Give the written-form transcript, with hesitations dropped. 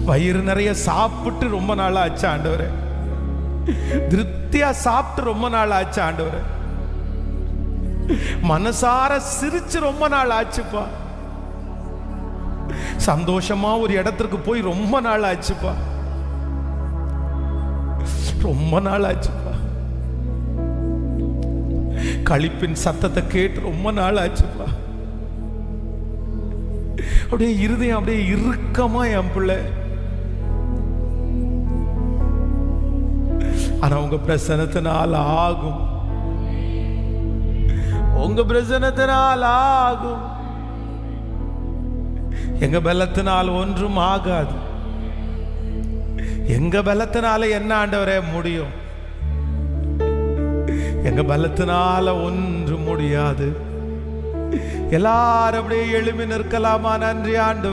வயிறு நிறைய சாப்பிட்டு ரொம்ப நாள் ஆச்சு ஆண்டவரே. திருப்தியா சாப்பிட்டு ரொம்ப நாள் ஆச்சு ஆண்டவரே. மனசார சிரிச்சு ரொம்ப நாள் ஆச்சுப்பா. சந்தோஷமா ஒரு இடத்திற்கு போய் ரொம்ப நாள் ஆச்சுப்பா. ரொம்ப நாள் ஆச்சுப்பா. களிப்பின் சத்தத்தை கேட்டு ரொம்ப நாள் ஆச்சுப்பா. அப்படியே இருதயம் அப்படியே இறுக்கமா என் பிள்ளை. ஆனா உங்க பிரசனத்தினால் ஆகும், உங்க பிரசனத்தினால் ஆகும். எங்க பலத்தினால் ஒன்றும் ஆகாது. எங்க பலத்தினால என்ன ஆண்டவரே முடியும்? எங்க பலத்தினால ஒன்றும் முடியாது. எல்லாரும் அப்படியே எழுப்பி நிற்கலாமா? நன்றி ஆண்டவரே.